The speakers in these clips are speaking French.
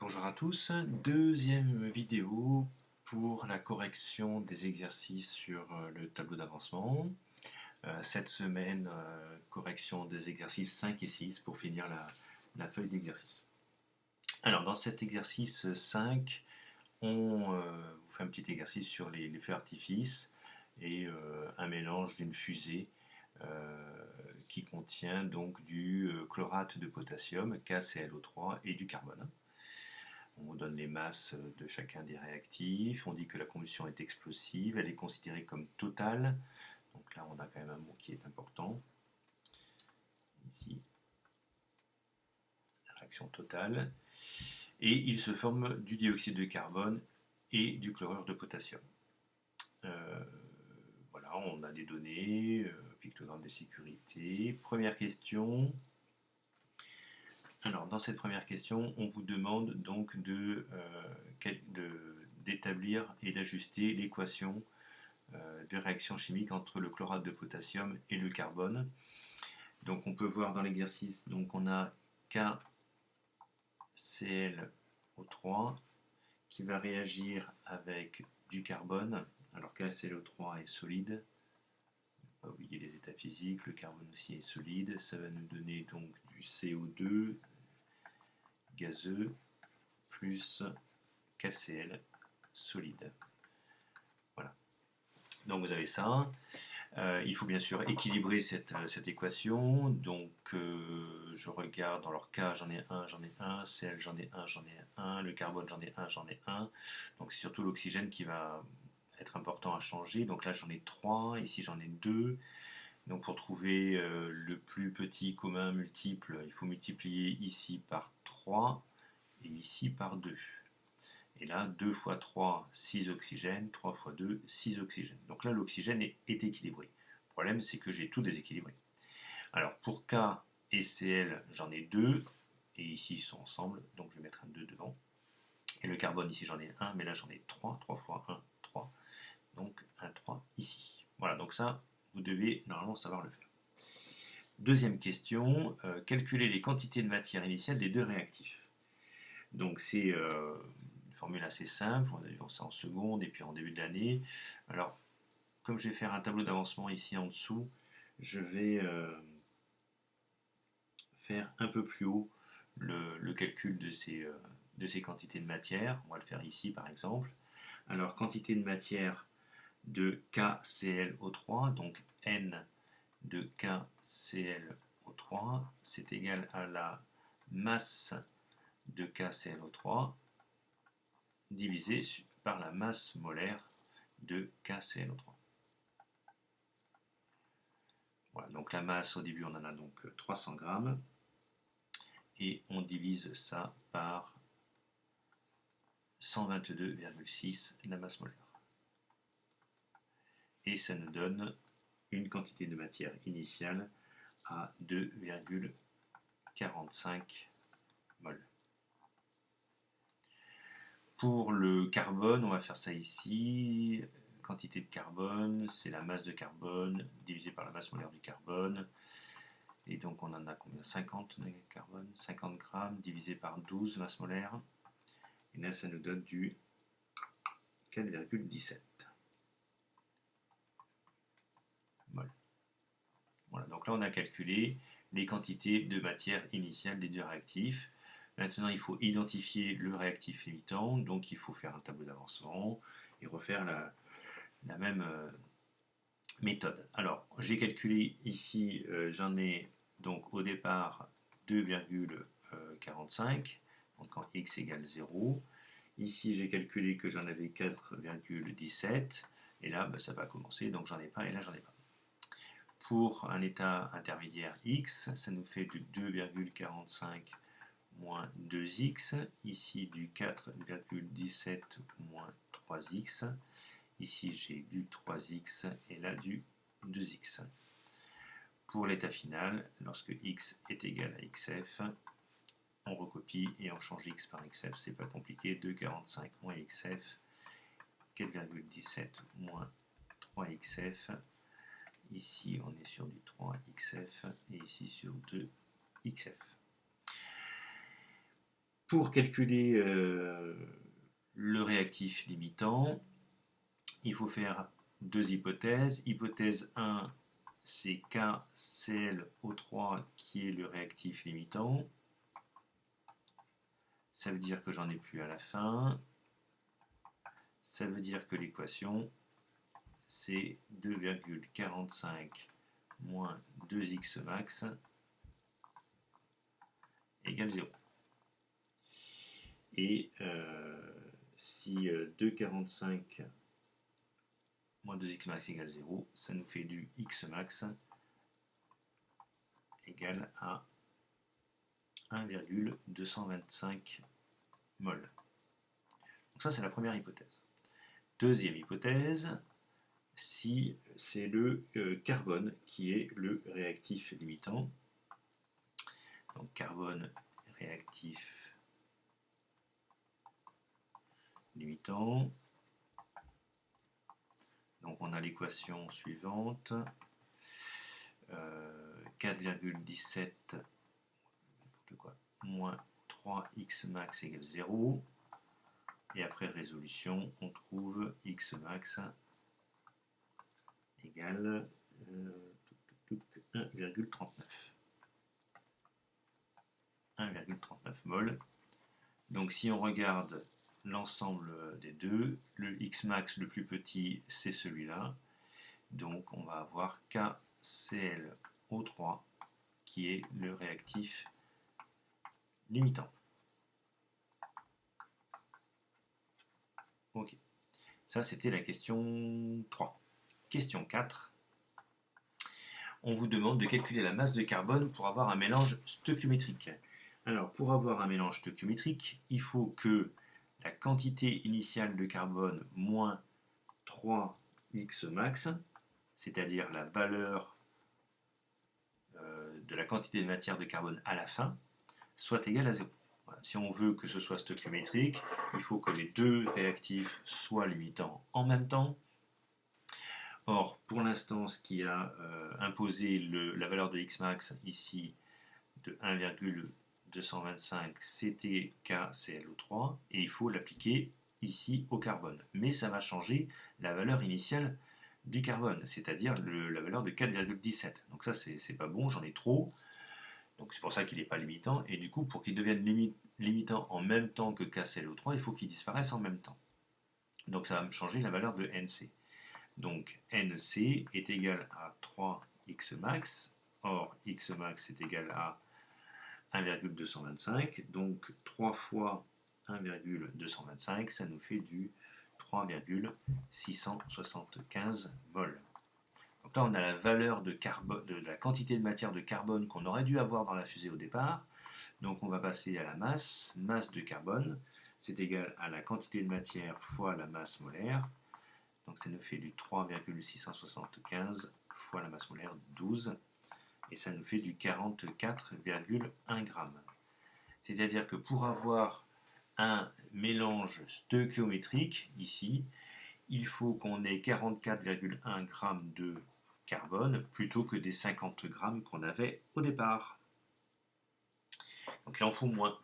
Bonjour à tous, deuxième vidéo pour la correction des exercices sur le tableau d'avancement. Cette semaine, correction des exercices 5 et 6 pour finir la feuille d'exercice. Alors dans cet exercice 5, on vous fait un petit exercice sur les feux d'artifice et un mélange d'une fusée qui contient donc du chlorate de potassium, KClO3 et du carbone. On vous donne les masses de chacun des réactifs, on dit que la combustion est explosive, elle est considérée comme totale, donc là on a quand même un mot qui est important, ici, la réaction totale, et il se forme du dioxyde de carbone et du chlorure de potassium. Voilà, on a des données, pictogramme de sécurité. Première question. Alors, dans cette première question, on vous demande donc d'établir et d'ajuster l'équation de réaction chimique entre le chlorate de potassium et le carbone. Donc, on peut voir dans l'exercice, donc on a KClO3 qui va réagir avec du carbone. Alors, KClO3 est solide. Pas oublier les états physiques, le carbone aussi est solide. Ça va nous donner donc du CO2 gazeux plus KCl solide. Voilà. Donc vous avez ça. Il faut bien sûr équilibrer cette équation. Donc je regarde dans leur K, j'en ai un, Cl, j'en ai un, le carbone, j'en ai un. Donc c'est surtout l'oxygène qui va être important à changer. Donc là j'en ai 3, ici j'en ai 2. Donc pour trouver le plus petit commun multiple, il faut multiplier ici par 3 et ici par 2. Et là, 2 fois 3, 6 oxygènes, 3 fois 2, 6 oxygènes. Donc là, l'oxygène est équilibré. Le problème, c'est que j'ai tout déséquilibré. Alors pour K et Cl, j'en ai 2, et ici ils sont ensemble, donc je vais mettre un 2 devant. Et le carbone, ici j'en ai 1, mais là j'en ai 3, 3 fois 1, 3. Donc un 3 ici. Voilà, donc ça, vous devez normalement savoir le faire. Deuxième question, calculer les quantités de matière initiale des deux réactifs. Donc c'est une formule assez simple, on a vu ça en seconde et puis en début de l'année. Alors, comme je vais faire un tableau d'avancement ici en dessous, je vais faire un peu plus haut le calcul de ces quantités de matière. On va le faire ici par exemple. Alors, quantité de matière de KClO3, donc N de KClO3, c'est égal à la masse de KClO3 divisé par la masse molaire de KClO3. Voilà, donc la masse au début on en a donc 300 grammes et on divise ça par 122,6 la masse molaire. Et ça nous donne une quantité de matière initiale à 2,45 mol. Pour le carbone, on va faire ça ici. Quantité de carbone, c'est la masse de carbone divisée par la masse molaire du carbone. Et donc on en a combien? 50 de carbone, 50 grammes divisé par 12 masse molaire. Et là, ça nous donne du 4,17 mol. Voilà, donc là on a calculé les quantités de matière initiale des deux réactifs. Maintenant, il faut identifier le réactif limitant, donc il faut faire un tableau d'avancement et refaire la même méthode. Alors, j'ai calculé ici, j'en ai donc au départ 2,45, donc quand x égale 0. Ici, j'ai calculé que j'en avais 4,17, et là, ça va commencer, donc j'en ai pas, et là, j'en ai pas. Pour un état intermédiaire x, ça nous fait du 2,45 moins 2x, ici du 4,17 moins 3x, ici j'ai du 3x et là du 2x. Pour l'état final, lorsque x est égal à xf, on recopie et on change x par xf, c'est pas compliqué, 2,45 moins xf, 4,17 moins 3xf, ici on est sur du 3xf et ici sur 2xf. Pour calculer le réactif limitant, il faut faire deux hypothèses. Hypothèse 1, c'est KClO3 qui est le réactif limitant. Ça veut dire que j'en ai plus à la fin. Ça veut dire que l'équation, c'est 2,45 moins 2x max égale 0. Et si 2,45 moins 2x max égale 0, ça nous fait du x max égale à 1,225 mol. Donc ça, c'est la première hypothèse. Deuxième hypothèse, si c'est le carbone qui est le réactif limitant. Donc carbone réactif limitant. Donc on a l'équation suivante. 4,17 moins 3x max égale 0. Et après résolution, on trouve x max égale 1,39. 1,39 mol. Donc si on regarde l'ensemble des deux, le x max le plus petit, c'est celui-là. Donc on va avoir KClO3 qui est le réactif limitant. Ok. Ça, c'était la question 3. Question 4. On vous demande de calculer la masse de carbone pour avoir un mélange stoichiométrique. Alors, pour avoir un mélange stoichiométrique, il faut que la quantité initiale de carbone moins 3x max, c'est-à-dire la valeur de la quantité de matière de carbone à la fin, soit égale à 0. Voilà. Si on veut que ce soit stoichiométrique, il faut que les deux réactifs soient limitants en même temps. Or, pour l'instant, ce qui a imposé la valeur de x max ici de 1,225, c'était KClO3, et il faut l'appliquer ici au carbone. Mais ça va changer la valeur initiale du carbone, c'est-à-dire la valeur de 4,17. Donc ça, c'est pas bon, j'en ai trop. Donc c'est pour ça qu'il n'est pas limitant. Et du coup, pour qu'il devienne limitant en même temps que KClO3, il faut qu'il disparaisse en même temps. Donc ça va me changer la valeur de NC. Donc NC est égal à 3x max. Or, x max est égal à 1,225. Donc 3 fois 1,225, ça nous fait du 3,675 mol. Donc là, on a la valeur de la quantité de matière de carbone qu'on aurait dû avoir dans la fusée au départ. Donc on va passer à la masse. Masse de carbone, c'est égal à la quantité de matière fois la masse molaire. Donc ça nous fait du 3,675 fois la masse molaire, 12. Et ça nous fait du 44,1 g. C'est-à-dire que pour avoir un mélange stoichiométrique, ici, il faut qu'on ait 44,1 g de carbone plutôt que des 50 grammes qu'on avait au départ. Donc il en faut moins.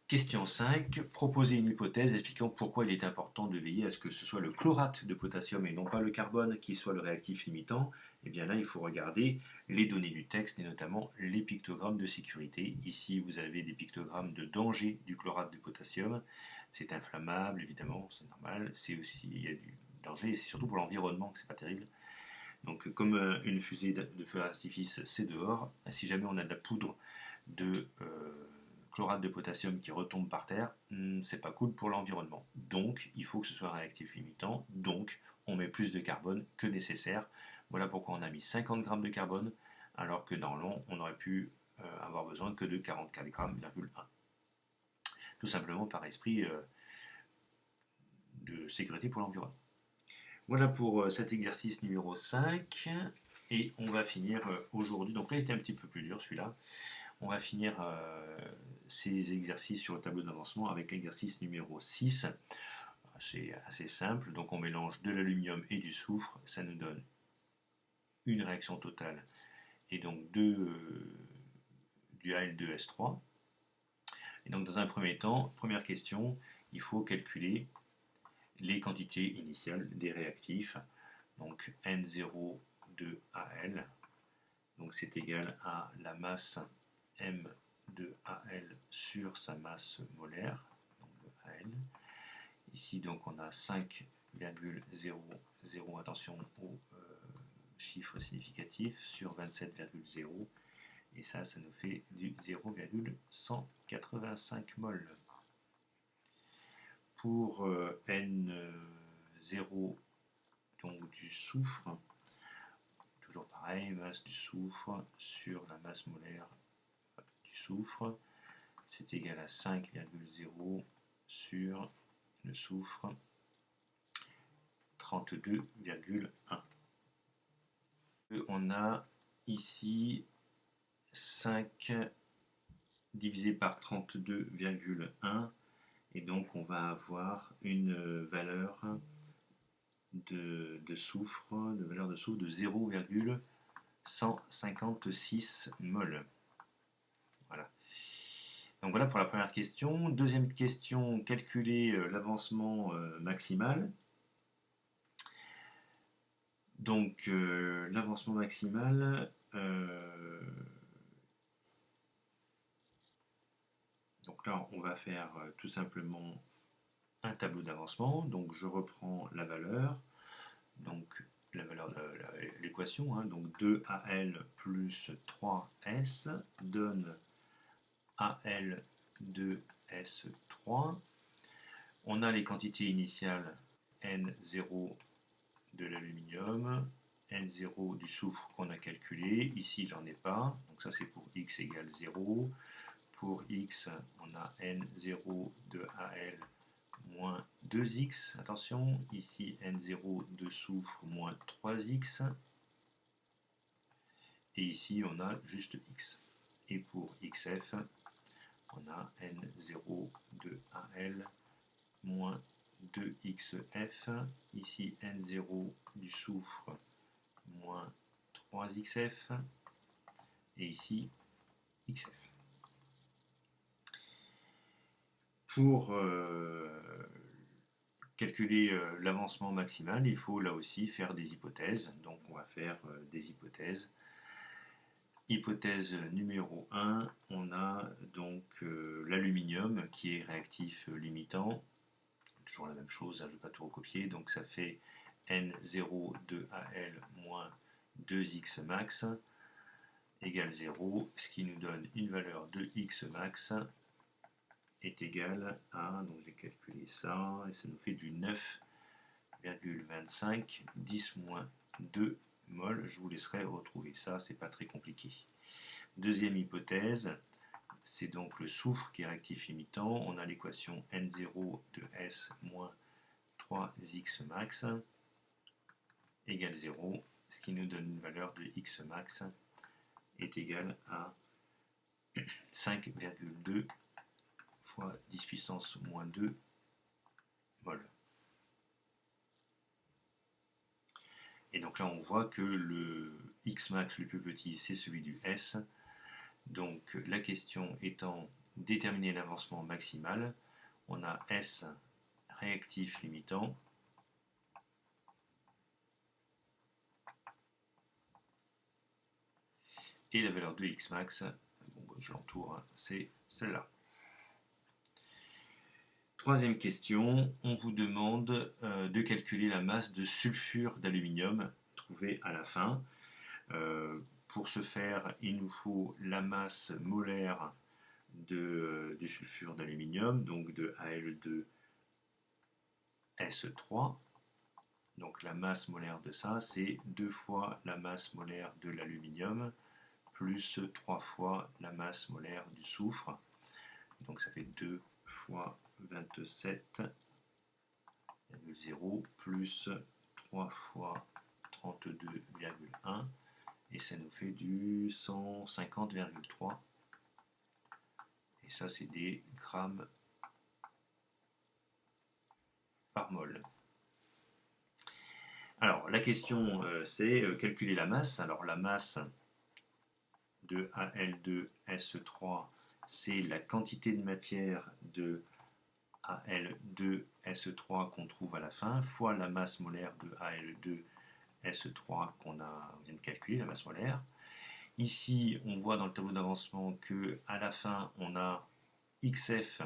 Question 5. Proposer une hypothèse expliquant pourquoi il est important de veiller à ce que ce soit le chlorate de potassium et non pas le carbone qui soit le réactif limitant. Et bien là, il faut regarder les données du texte et notamment les pictogrammes de sécurité. Ici, vous avez des pictogrammes de danger du chlorate de potassium. C'est inflammable, évidemment, c'est normal. C'est aussi, il y a du danger et c'est surtout pour l'environnement que c'est pas terrible. Donc, comme une fusée de feu d'artifice, c'est dehors. Si jamais on a de la poudre de chlorate de potassium qui retombe par terre, c'est pas cool pour l'environnement. Donc, il faut que ce soit un réactif limitant. Donc, on met plus de carbone que nécessaire. Voilà pourquoi on a mis 50 g de carbone, alors que dans l'eau, on aurait pu avoir besoin que de 44 g,1. Tout simplement par esprit de sécurité pour l'environnement. Voilà pour cet exercice numéro 5. Et on va finir aujourd'hui. Donc là, il était un petit peu plus dur celui-là. On va finir ces exercices sur le tableau d'avancement avec l'exercice numéro 6. C'est assez simple. Donc on mélange de l'aluminium et du soufre. Ça nous donne une réaction totale et donc du Al2S3. Et donc dans un premier temps, première question, il faut calculer les quantités initiales des réactifs. Donc N0 de AL, donc c'est égal à la masse M de AL sur sa masse molaire, donc de AL. Ici donc on a 5,00, attention au chiffre significatif, sur 27,0, et ça nous fait du 0,185 mol. Pour N0, donc du soufre, toujours pareil, masse du soufre sur la masse molaire du soufre, c'est égal à 5,0 sur le soufre 32,1. On a ici 5 divisé par 32,1, et donc on va avoir une valeur de soufre de 0,156 mol. Voilà. Donc voilà pour la première question. Deuxième question, calculer l'avancement maximal. Donc l'avancement maximal, donc là on va faire tout simplement un tableau d'avancement. Donc je reprends la valeur, donc la valeur de l'équation, donc 2AL plus 3S donne AL 2S3. On a les quantités initiales N0 de l'aluminium, N0 du soufre qu'on a calculé. Ici, j'en ai pas. Donc ça, c'est pour X égale 0. Pour X, on a N0 de AL moins 2X. Attention, ici, N0 de soufre moins 3X. Et ici, on a juste X. Et pour XF, on a N0 de AL moins 2XF, ici N0 du soufre moins 3XF, et ici XF. Pour calculer l'avancement maximal, il faut là aussi faire des hypothèses. Donc on va faire des hypothèses. Hypothèse numéro 1, on a donc l'aluminium qui est réactif limitant. Toujours la même chose, je ne vais pas tout recopier, donc ça fait N0 de AL moins 2X max égale 0, ce qui nous donne une valeur de X max est égal à, donc j'ai calculé ça, et ça nous fait du 9,25 10 moins 2 mol. Je vous laisserai retrouver ça, c'est pas très compliqué. Deuxième hypothèse, c'est donc le soufre qui est réactif limitant. On a l'équation N0 de S moins 3X max égale 0, ce qui nous donne une valeur de X max est égal à 5,2 fois 10 puissance moins 2 mol. Et donc là on voit que le X max le plus petit c'est celui du S. Donc la question étant déterminer l'avancement maximal, on a S réactif limitant et la valeur de X max, bon, je l'entoure, c'est celle-là. Troisième question, on vous demande de calculer la masse de sulfure d'aluminium trouvée à la fin. Pour ce faire, il nous faut la masse molaire du sulfure d'aluminium, donc de Al2S3. Donc la masse molaire de ça, c'est 2 fois la masse molaire de l'aluminium plus 3 fois la masse molaire du soufre. Donc ça fait 2 fois 27,0 plus 3 fois 32,1, et ça nous fait du 150,3. Et ça, c'est des grammes par mol. Alors, la question, c'est calculer la masse. Alors, la masse de Al2S3 c'est la quantité de matière de Al2S3 qu'on trouve à la fin, fois la masse molaire de Al2S3 qu'on vient de calculer, la masse molaire. Ici, on voit dans le tableau d'avancement qu'à la fin, on a XF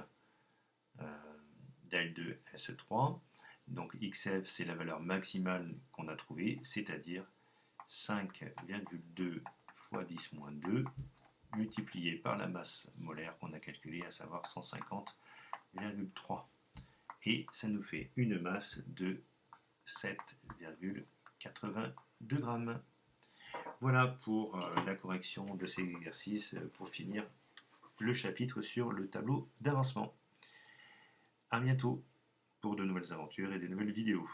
d'Al2S3. Donc XF, c'est la valeur maximale qu'on a trouvée, c'est-à-dire 5,2 fois 10 moins 2 multiplié par la masse molaire qu'on a calculée, à savoir 150,3. Et ça nous fait une masse de 7,82 grammes. Voilà pour la correction de ces exercices pour finir le chapitre sur le tableau d'avancement. A bientôt pour de nouvelles aventures et de nouvelles vidéos.